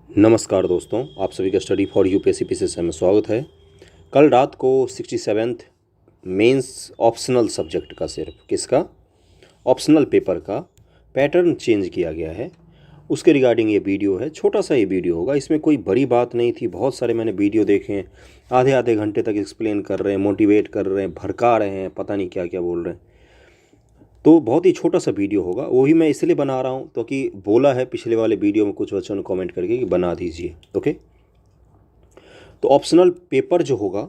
नमस्कार दोस्तों, आप सभी का स्टडी फॉर यूपीएससी पीसीएस में स्वागत है। कल रात को 67th मेंस ऑप्शनल सब्जेक्ट का सिर्फ किसका ऑप्शनल पेपर का पैटर्न चेंज किया गया है, उसके रिगार्डिंग ये वीडियो है। छोटा सा ये वीडियो होगा, इसमें कोई बड़ी बात नहीं थी। बहुत सारे मैंने वीडियो देखे हैं, आधे आधे घंटे तक एक्सप्लेन कर रहे हैं, मोटिवेट कर रहे हैं, भड़का रहे हैं, पता नहीं क्या क्या बोल रहे हैं। तो बहुत ही छोटा सा वीडियो होगा, वही मैं इसलिए बना रहा हूँ क्योंकि बोला है पिछले वाले वीडियो में कुछ बच्चों ने कमेंट करके कि बना दीजिए। ओके, तो ऑप्शनल पेपर जो होगा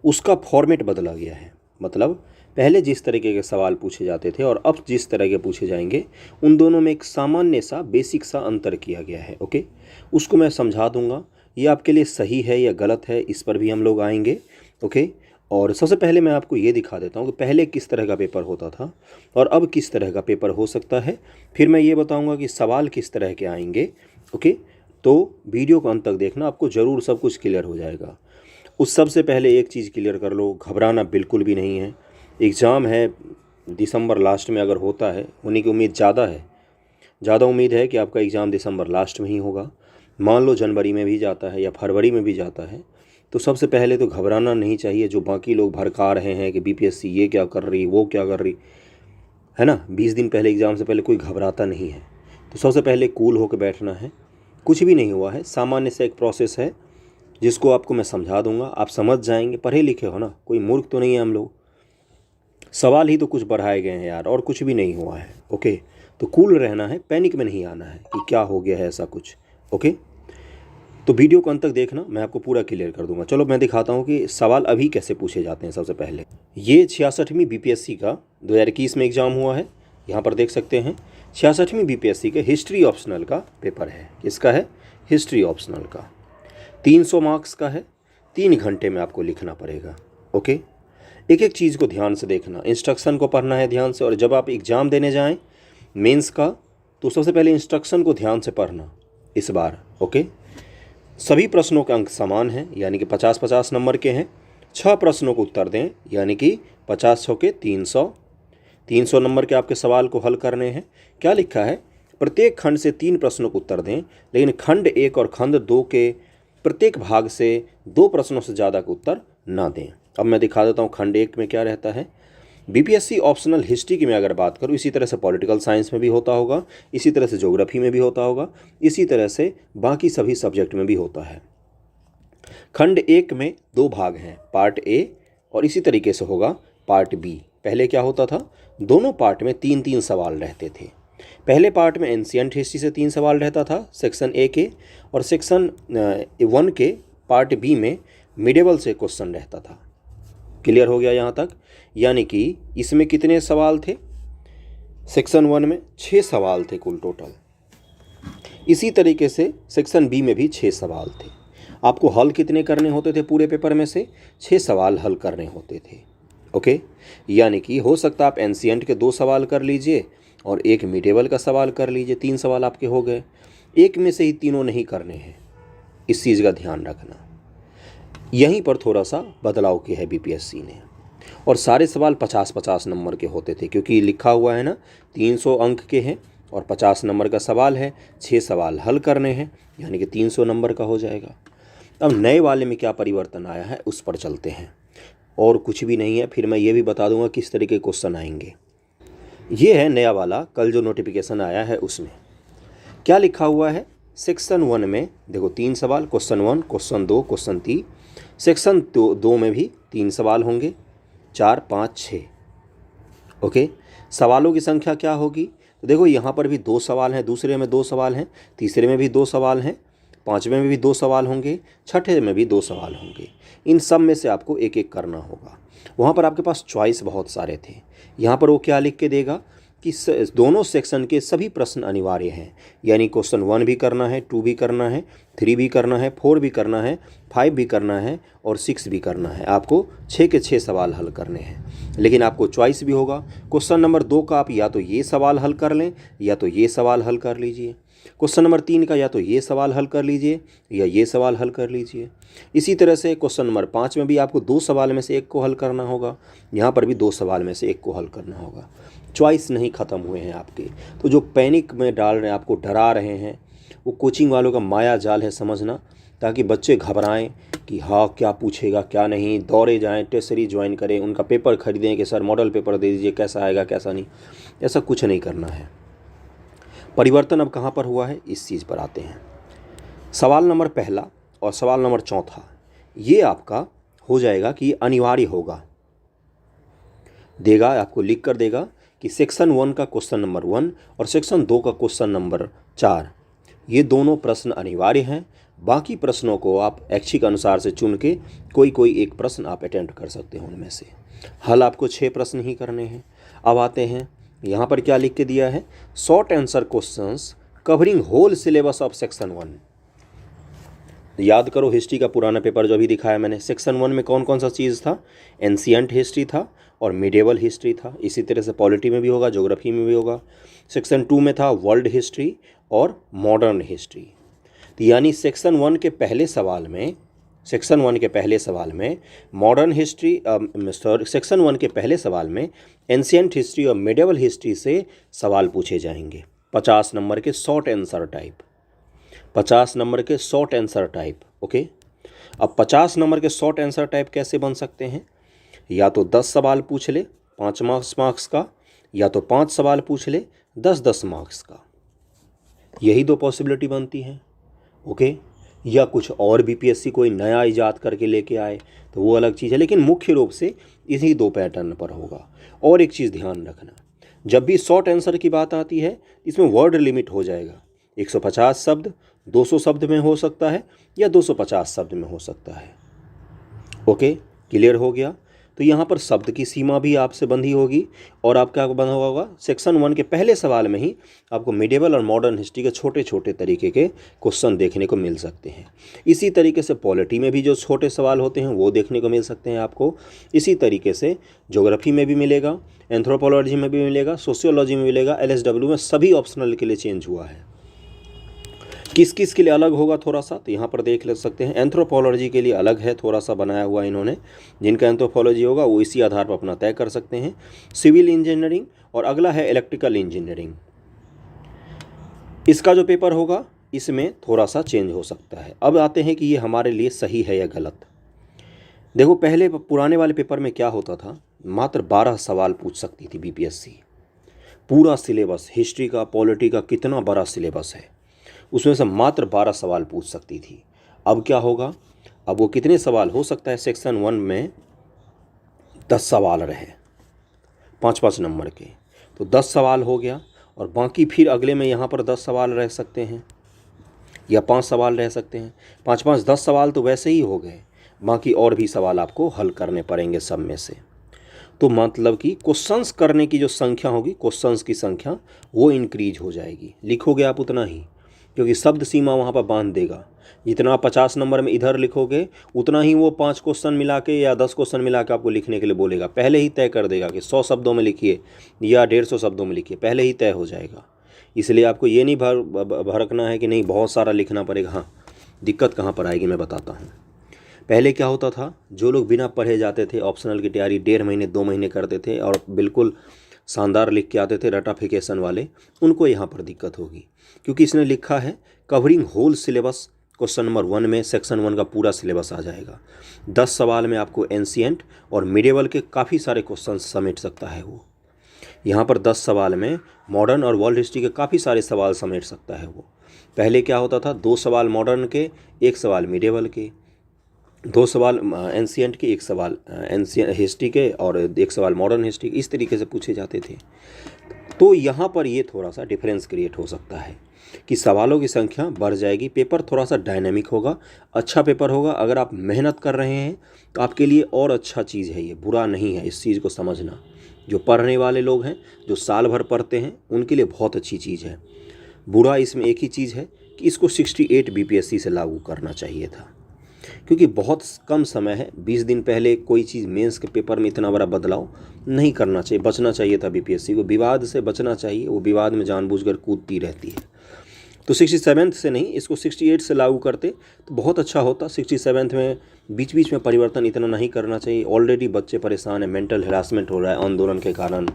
उसका फॉर्मेट बदला गया है। मतलब पहले जिस तरीके के सवाल पूछे जाते थे और अब जिस तरह के पूछे जाएंगे, उन दोनों में एक सामान्य सा बेसिक सा अंतर किया गया है। ओके, उसको मैं समझा दूंगा, ये आपके लिए सही है या गलत है, इस पर भी हम लोग आएंगे। ओके, और सबसे पहले मैं आपको ये दिखा देता हूँ कि पहले किस तरह का पेपर होता था और अब किस तरह का पेपर हो सकता है। फिर मैं ये बताऊँगा कि सवाल किस तरह के आएंगे। ओके, तो वीडियो को अंत तक देखना, आपको ज़रूर सब कुछ क्लियर हो जाएगा। उस सबसे पहले एक चीज़ क्लियर कर लो, घबराना बिल्कुल भी नहीं है। एग्ज़ाम है दिसंबर लास्ट में, अगर होता है होने की उम्मीद ज़्यादा है, ज़्यादा उम्मीद है कि आपका एग्ज़ाम दिसंबर लास्ट में ही होगा। मान लो जनवरी में भी जाता है या फरवरी में भी जाता है, तो सबसे पहले तो घबराना नहीं चाहिए। जो बाकी लोग भड़का रहे हैं कि बीपीएससी ये क्या कर रही, वो क्या कर रही है ना, 20 दिन पहले एग्ज़ाम से पहले कोई घबराता नहीं है। तो सबसे पहले कूल होकर बैठना है। कुछ भी नहीं हुआ है, सामान्य से एक प्रोसेस है जिसको आपको मैं समझा दूंगा, आप समझ जाएंगे। पढ़े लिखे हो ना, कोई मूर्ख तो नहीं है हम लोग। सवाल ही तो कुछ बढ़ाए गए हैं यार, और कुछ भी नहीं हुआ है। ओके, तो कूल रहना है, पैनिक में नहीं आना है कि क्या हो गया है ऐसा कुछ। ओके, तो वीडियो को अंत तक देखना, मैं आपको पूरा क्लियर कर दूंगा। चलो मैं दिखाता हूँ कि सवाल अभी कैसे पूछे जाते हैं। सबसे पहले ये 66वीं बीपीएससी का 2021 में एग्ज़ाम हुआ है। यहाँ पर देख सकते हैं 66वीं बीपीएससी के हिस्ट्री ऑप्शनल का पेपर है। किसका है? हिस्ट्री ऑप्शनल का। 300 मार्क्स का है, 3 घंटे में आपको लिखना पड़ेगा। ओके, एक एक चीज़ को ध्यान से देखना, इंस्ट्रक्शन को पढ़ना है ध्यान से। और जब आप एग्ज़ाम देने जाएं मेंस का, तो सबसे पहले इंस्ट्रक्शन को ध्यान से पढ़ना इस बार। ओके, सभी प्रश्नों के अंक समान हैं, यानी कि 50-50 नंबर के हैं। 6 प्रश्नों को उत्तर दें, यानी कि 50 के 300। 300 नंबर के आपके सवाल को हल करने हैं। क्या लिखा है? प्रत्येक खंड से 3 प्रश्नों को उत्तर दें, लेकिन खंड 1 और खंड 2 के प्रत्येक भाग से 2 प्रश्नों से ज़्यादा का उत्तर ना दें। अब मैं दिखा देता हूँ खंड 1 में क्या रहता है। बीपीएससी ऑप्शनल हिस्ट्री की मैं अगर बात करूँ, इसी तरह से पॉलिटिकल साइंस में भी होता होगा, इसी तरह से ज्योग्राफी में भी होता होगा, इसी तरह से बाकी सभी सब्जेक्ट में भी होता है। खंड 1 में 2 भाग हैं, पार्ट ए और इसी तरीके से होगा पार्ट बी। पहले क्या होता था, दोनों पार्ट में 3-3 सवाल रहते थे। पहले पार्ट में एंशिएंट हिस्ट्री से 3 सवाल रहता था सेक्शन ए के, और सेक्शन 1 के पार्ट बी में मिडेवल से क्वेश्चन रहता था। क्लियर हो गया यहाँ तक? यानी कि इसमें कितने सवाल थे? सेक्शन 1 में 6 सवाल थे कुल टोटल। इसी तरीके से सेक्शन बी में भी 6 सवाल थे। आपको हल कितने करने होते थे पूरे पेपर में से? 6 सवाल हल करने होते थे। ओके, यानी कि हो सकता है आप एंशिएंट के 2 सवाल कर लीजिए और एक मिडेवल का सवाल कर लीजिए, 3 सवाल आपके हो गए। एक में से ही तीनों नहीं करने हैं, इस चीज़ का ध्यान रखना। यहीं पर थोड़ा सा बदलाव किया है बीपीएससी ने, और सारे सवाल 50-50 नंबर के होते थे, क्योंकि लिखा हुआ है ना 300 अंक के हैं और 50 नंबर का सवाल है, 6 सवाल हल करने हैं, यानी कि 300 नंबर का हो जाएगा। अब नए वाले में क्या परिवर्तन आया है उस पर चलते हैं, और कुछ भी नहीं है। फिर मैं ये भी बता दूंगा किस तरह के क्वेश्चन आएंगे। ये है नया वाला, कल जो नोटिफिकेशन आया है उसमें क्या लिखा हुआ है। सेक्शन 1 में देखो 3 सवाल, क्वेश्चन 1, क्वेश्चन 2, क्वेश्चन 3। सेक्शन 2 में भी 3 सवाल होंगे, 4, 5, 6। ओके, सवालों की संख्या क्या होगी? तो देखो यहाँ पर भी 2 सवाल हैं, दूसरे में 2 सवाल हैं, तीसरे में भी 2 सवाल हैं, 5वें में भी 2 सवाल होंगे, 6ठे में भी 2 सवाल होंगे। इन सब में से आपको एक एक करना होगा। वहाँ पर आपके पास चॉइस बहुत सारे थे। यहाँ पर वो क्या लिख के देगा कि दोनों सेक्शन के सभी प्रश्न अनिवार्य हैं, यानी क्वेश्चन 1 भी करना है, 2 भी करना है, 3 भी करना है, 4 भी करना है, 5 भी करना है और 6 भी करना है। आपको 6 के 6 सवाल हल करने हैं, लेकिन आपको चॉइस भी होगा। क्वेश्चन नंबर 2 का आप या तो ये सवाल हल कर लें या तो ये सवाल हल कर लीजिए। क्वेश्चन नंबर 3 का या तो ये सवाल हल कर लीजिए या ये सवाल हल कर लीजिए। इसी तरह से क्वेश्चन नंबर 5 में भी आपको 2 सवाल में से एक को हल करना होगा, यहाँ पर भी 2 सवाल में से एक को हल करना होगा। चॉइस नहीं ख़त्म हुए हैं आपके। तो जो पैनिक में डाल रहे हैं, आपको डरा रहे हैं, वो कोचिंग वालों का माया जाल है समझना, ताकि बच्चे घबराएं कि हाँ क्या पूछेगा क्या नहीं, दौड़े जाएं, टेस्ट सीरीज ज्वाइन करें, उनका पेपर खरीदें कि सर मॉडल पेपर दे दीजिए, कैसा आएगा कैसा नहीं। ऐसा कुछ नहीं करना है। परिवर्तन अब कहाँ पर हुआ है, इस चीज़ पर आते हैं। सवाल नंबर पहला और सवाल नंबर चौथा ये आपका हो जाएगा कि अनिवार्य होगा, देगा आपको लिख कर देगा कि सेक्शन 1 का क्वेश्चन नंबर 1 और सेक्शन 2 का क्वेश्चन नंबर 4 ये दोनों प्रश्न अनिवार्य हैं। बाकी प्रश्नों को आप ऐच्छिक अनुसार से चुन के कोई एक प्रश्न आप अटेम्प्ट कर सकते हो उनमें से। हल आपको 6 प्रश्न ही करने हैं। अब आते हैं, यहाँ पर क्या लिख के दिया है, short answer questions covering whole syllabus of section 1। याद करो हिस्ट्री का पुराना पेपर जो अभी दिखाया मैंने, सेक्शन 1 में कौन कौन सा चीज़ था, एंशिएंट हिस्ट्री था और मिडेवल हिस्ट्री था। इसी तरह से पॉलिटी में भी होगा, ज्योग्राफी में भी होगा। सेक्शन 2 में था वर्ल्ड हिस्ट्री और मॉडर्न हिस्ट्री। तो यानी सेक्शन 1 के पहले सवाल में मॉडर्न हिस्ट्री सेक्शन 1 के पहले सवाल में एंशिएंट हिस्ट्री और मिडेवल हिस्ट्री से सवाल पूछे जाएंगे। 50 नंबर के शॉर्ट आंसर टाइप, 50 नंबर के शॉर्ट आंसर टाइप। ओके, अब 50 नंबर के शॉर्ट आंसर टाइप कैसे बन सकते हैं, या तो 10 सवाल पूछ ले 5 मार्क्स का, या तो 5 सवाल पूछ ले 10 मार्क्स का। यही दो पॉसिबिलिटी बनती हैं। ओके, या कुछ और बीपीएससी कोई नया इजाद करके लेके आए तो वो अलग चीज़ है, लेकिन मुख्य रूप से इसी दो पैटर्न पर होगा। और एक चीज़ ध्यान रखना, जब भी शॉर्ट आंसर की बात आती है इसमें वर्ड लिमिट हो जाएगा। 150 शब्द 200 शब्द में हो सकता है या 250 शब्द में हो सकता है। ओके, क्लियर हो गया। तो यहाँ पर शब्द की सीमा भी आपसे बंधी होगी और आपका बंधा होगा सेक्शन 1 के पहले सवाल में ही आपको मिडेवल और मॉडर्न हिस्ट्री के छोटे छोटे तरीके के क्वेश्चन देखने को मिल सकते हैं। इसी तरीके से पॉलिटी में भी जो छोटे सवाल होते हैं वो देखने को मिल सकते हैं आपको। इसी तरीके से ज्योग्राफी में भी मिलेगा, एंथ्रोपोलॉजी में भी मिलेगा, सोशियोलॉजी में मिलेगा, एलएसडब्ल्यू में सभी ऑप्शनल के लिए चेंज हुआ है। किस किस के लिए अलग होगा थोड़ा सा, तो यहाँ पर देख ले सकते हैं। एंथ्रोपोलॉजी के लिए अलग है, थोड़ा सा बनाया हुआ इन्होंने, जिनका एंथ्रोपोलॉजी होगा वो इसी आधार पर अपना तय कर सकते हैं। सिविल इंजीनियरिंग और अगला है इलेक्ट्रिकल इंजीनियरिंग। इसका जो पेपर होगा इसमें थोड़ा सा चेंज हो सकता है। अब आते हैं कि ये हमारे लिए सही है या गलत। देखो पहले पुराने वाले पेपर में क्या होता था, मात्र 12 सवाल पूछ सकती थी बीपीएससी। पूरा सिलेबस हिस्ट्री का पॉलिटी का कितना बड़ा सिलेबस है, उसमें से मात्र 12 सवाल पूछ सकती थी। अब क्या होगा, अब वो कितने सवाल हो सकता है, सेक्शन 1 में 10 सवाल रहे 5-5 नंबर के, तो 10 सवाल हो गया और बाकी फिर अगले में यहाँ पर 10 सवाल रह सकते हैं या 5 सवाल रह सकते हैं। 5-5 10 सवाल तो वैसे ही हो गए, बाकी और भी सवाल आपको हल करने पड़ेंगे सब में से। तो मतलब कि क्वेश्चंस करने की जो संख्या होगी, क्वेश्चंस की संख्या वो इंक्रीज हो जाएगी। लिखोगे आप उतना ही, क्योंकि शब्द सीमा वहाँ पर बांध देगा। जितना 50 नंबर में इधर लिखोगे उतना ही वो 5 क्वेश्चन मिला के या 10 क्वेश्चन मिला के आपको लिखने के लिए बोलेगा। पहले ही तय कर देगा कि 100 शब्दों में लिखिए या 150 शब्दों में लिखिए, पहले ही तय हो जाएगा। इसलिए आपको ये नहीं भड़कना है कि नहीं बहुत सारा लिखना पड़ेगा। हाँ, दिक्कत कहाँ पर आएगी मैं बताता हूँ। पहले क्या होता था, जो लोग बिना पढ़े जाते थे ऑप्शनल की तैयारी 1.5 महीने 2 महीने करते थे और बिल्कुल शानदार लिख के आते थे रटाफिकेशन वाले, उनको यहाँ पर दिक्कत होगी। क्योंकि इसने लिखा है covering whole syllabus, question number 1 में सेक्शन 1 का पूरा सिलेबस आ जाएगा। 10 सवाल में आपको एंशिएंट और मिडेवल के काफ़ी सारे क्वेश्चन समेट सकता है वो। यहाँ पर 10 सवाल में मॉडर्न और वर्ल्ड हिस्ट्री के काफ़ी सारे सवाल समेट सकता है वो। पहले क्या होता था, 2 सवाल मॉडर्न के, 1 सवाल मिडेवल के, 2 सवाल एंशिएंट के, 1 सवाल एंशिएंट हिस्ट्री के और 1 सवाल मॉडर्न हिस्ट्री के, इस तरीके से पूछे जाते थे। तो यहाँ पर ये थोड़ा सा डिफरेंस क्रिएट हो सकता है कि सवालों की संख्या बढ़ जाएगी, पेपर थोड़ा सा डायनेमिक होगा, अच्छा पेपर होगा। अगर आप मेहनत कर रहे हैं तो आपके लिए और अच्छा चीज़ है, ये बुरा नहीं है, इस चीज़ को समझना। जो पढ़ने वाले लोग हैं, जो साल भर पढ़ते हैं, उनके लिए बहुत अच्छी चीज़ है। बुरा इसमें एक ही चीज़ है कि इसको 68 बीपीएससी से लागू करना चाहिए था, क्योंकि बहुत कम समय है। 20 दिन पहले कोई चीज़ मेंस के पेपर में इतना बड़ा बदलाव नहीं करना चाहिए, बचना चाहिए था बीपीएससी को, विवाद से बचना चाहिए। वो विवाद में जानबूझकर कूदती रहती है। तो 67 से नहीं, इसको 68 से लागू करते तो बहुत अच्छा होता। 67 में बीच बीच में परिवर्तन इतना नहीं करना चाहिए। ऑलरेडी बच्चे परेशान हैं, मेंटल हरासमेंट हो रहा है आंदोलन के कारण,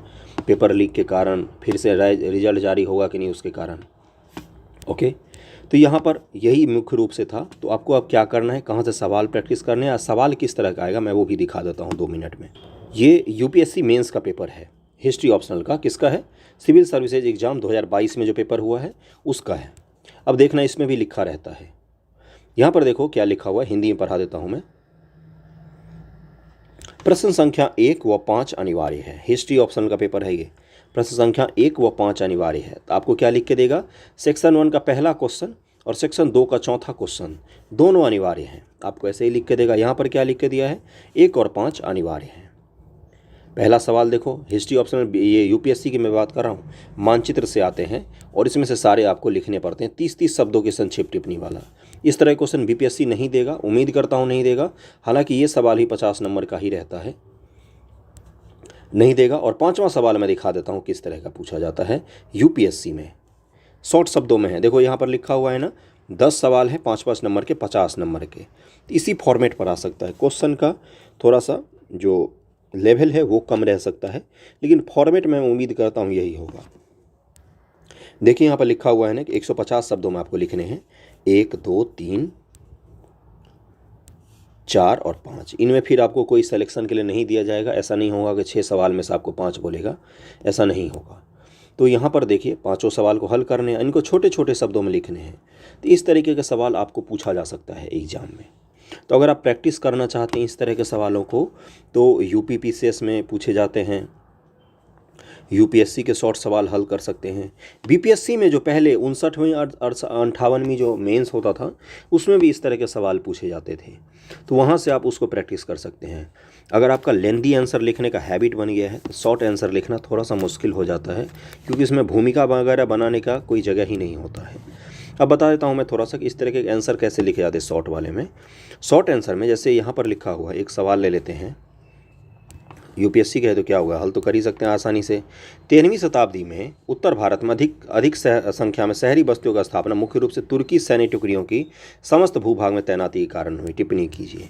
पेपर लीक के कारण, फिर से रिजल्ट जारी होगा कि नहीं उसके कारण। ओके, तो यहाँ पर यही मुख्य रूप से था। तो आपको अब क्या करना है, कहाँ से सवाल प्रैक्टिस करने हैं, सवाल किस तरह का आएगा मैं वो भी दिखा देता हूँ 2 मिनट में। ये यूपीएससी मेंस का पेपर है, हिस्ट्री ऑप्शनल का। किसका है? सिविल सर्विसेज एग्जाम 2022 में जो पेपर हुआ है उसका है। अब देखना इसमें भी लिखा रहता है। यहाँ पर देखो क्या लिखा हुआ है, हिंदी में पढ़ा देता हूँ मैं। प्रश्न संख्या 1 व 5 अनिवार्य है। हिस्ट्री ऑप्शनल का पेपर है ये। प्रश्न संख्या 1 व 5 अनिवार्य है। तो आपको क्या लिख के देगा, सेक्शन 1 का पहला क्वेश्चन और सेक्शन 2 का चौथा क्वेश्चन दोनों अनिवार्य हैं। आपको ऐसे ही लिख के देगा। यहाँ पर क्या लिख के दिया है, 1 और 5 अनिवार्य हैं। पहला सवाल देखो, हिस्ट्री ऑप्शनल, ये यूपीएससी की मैं बात कर रहा हूँ, मानचित्र से आते हैं और इसमें से सारे आपको लिखने पड़ते हैं, 30-30 शब्दों के संक्षिप्त टिप्पणी वाला। इस तरह क्वेश्चन बीपीएससी नहीं देगा, उम्मीद करता हूँ नहीं देगा। हालांकि ये सवाल ही 50 नंबर का ही रहता है, नहीं देगा। और 5वां सवाल मैं दिखा देता हूँ किस तरह का पूछा जाता है यूपीएससी में, शॉर्ट शब्दों में है। देखो यहाँ पर लिखा हुआ है ना, 10 सवाल है 5-5 नंबर के, 50 नंबर के। इसी फॉर्मेट पर आ सकता है। क्वेश्चन का थोड़ा सा जो लेवल है वो कम रह सकता है, लेकिन फॉर्मेट में उम्मीद करता हूँ यही होगा। देखिए यहाँ पर लिखा हुआ है ना कि 150 शब्दों में आपको लिखने हैं, 1, 2, 3, 4 और 5। इनमें फिर आपको कोई सिलेक्शन के लिए नहीं दिया जाएगा। ऐसा नहीं होगा कि 6 सवाल में से आपको 5 बोलेगा, ऐसा नहीं होगा। तो यहाँ पर देखिए 5 सवाल को हल करने हैं, इनको छोटे छोटे शब्दों में लिखने हैं। तो इस तरीके के सवाल आपको पूछा जा सकता है एग्जाम में। तो अगर आप प्रैक्टिस करना चाहते हैं इस तरह के सवालों को, तो यूपीपीसीएस में पूछे जाते हैं, यूपीएससी के शॉर्ट सवाल हल कर सकते हैं। बीपीएससी में जो पहले 59वीं 58वीं जो मेंस होता था उसमें भी इस तरह के सवाल पूछे जाते थे, तो वहाँ से आप उसको प्रैक्टिस कर सकते हैं। अगर आपका लेंदी आंसर लिखने का हैबिट बन गया है तो शॉर्ट आंसर लिखना थोड़ा सा मुश्किल हो जाता है, क्योंकि इसमें भूमिका वगैरह बनाने का कोई जगह ही नहीं होता है। अब बता देता हूँ मैं थोड़ा सा कि इस तरह के आंसर कैसे लिखे जाते हैं शॉर्ट वाले में। शॉर्ट आंसर में जैसे यहाँ पर लिखा हुआ है, एक सवाल ले लेते हैं, यूपीएससी का है तो क्या होगा, हल तो कर ही सकते हैं आसानी से। 13वीं शताब्दी में उत्तर भारत में अधिक संख्या में शहरी बस्तियों का स्थापना मुख्य रूप से तुर्की सैन्य टुकड़ियों की समस्त भूभाग में तैनाती के कारण हुई। टिप्पणी कीजिए।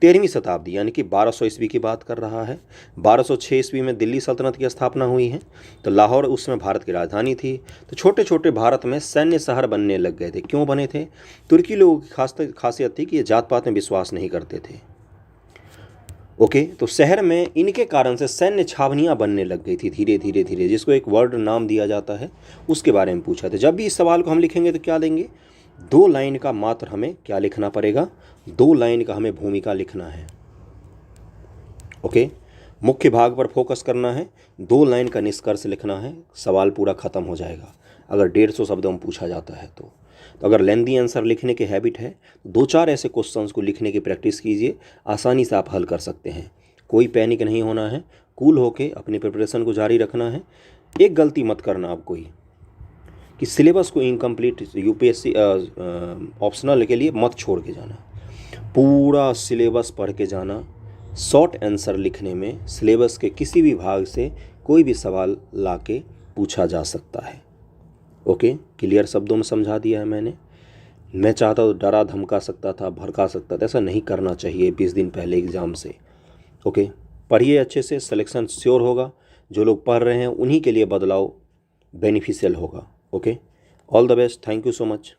13वीं शताब्दी यानी कि 1200 ईस्वी की बात कर रहा है। 1206 ईस्वी में दिल्ली सल्तनत की स्थापना हुई है, तो लाहौर उसमें भारत की राजधानी थी। तो छोटे छोटे भारत में सैन्य शहर बनने लग गए थे। क्यों बने थे? तुर्की लोगों की खासियत थी कि ये जात पात में विश्वास नहीं करते थे। ओके, तो शहर में इनके कारण से सैन्य छावनियाँ बनने लग गई थी धीरे धीरे धीरे, जिसको एक वर्ड नाम दिया जाता है, उसके बारे में पूछा था। जब भी इस सवाल को हम लिखेंगे तो क्या देंगे, 2 लाइन का मात्र हमें क्या लिखना पड़ेगा, 2 लाइन का हमें भूमिका लिखना है। ओके, मुख्य भाग पर फोकस करना है, 2 लाइन का निष्कर्ष लिखना है, सवाल पूरा खत्म हो जाएगा। अगर 150 शब्दों में पूछा जाता है तो अगर लेंदी आंसर लिखने की हैबिट है, 2-4 ऐसे क्वेश्चंस को लिखने की प्रैक्टिस कीजिए, आसानी से आप हल कर सकते हैं। कोई पैनिक नहीं होना है, कूल होके अपनी प्रिपरेशन को जारी रखना है। एक गलती मत करना आप कोई, कि सिलेबस को इनकम्प्लीट यूपीएससी ऑप्शनल के लिए मत छोड़ के जाना, पूरा सिलेबस पढ़ के जाना। शॉर्ट आंसर लिखने में सिलेबस के किसी भी भाग से कोई भी सवाल ला के पूछा जा सकता है। ओके, क्लियर शब्दों में समझा दिया है मैंने। मैं चाहता तो डरा धमका सकता था, भड़का सकता था, ऐसा नहीं करना चाहिए 20 दिन पहले एग्ज़ाम से। ओके, पढ़िए अच्छे से, सिलेक्शन श्योर होगा। जो लोग पढ़ रहे हैं उन्हीं के लिए बदलाव बेनिफिशियल होगा। Okay, all the best, thank you so much.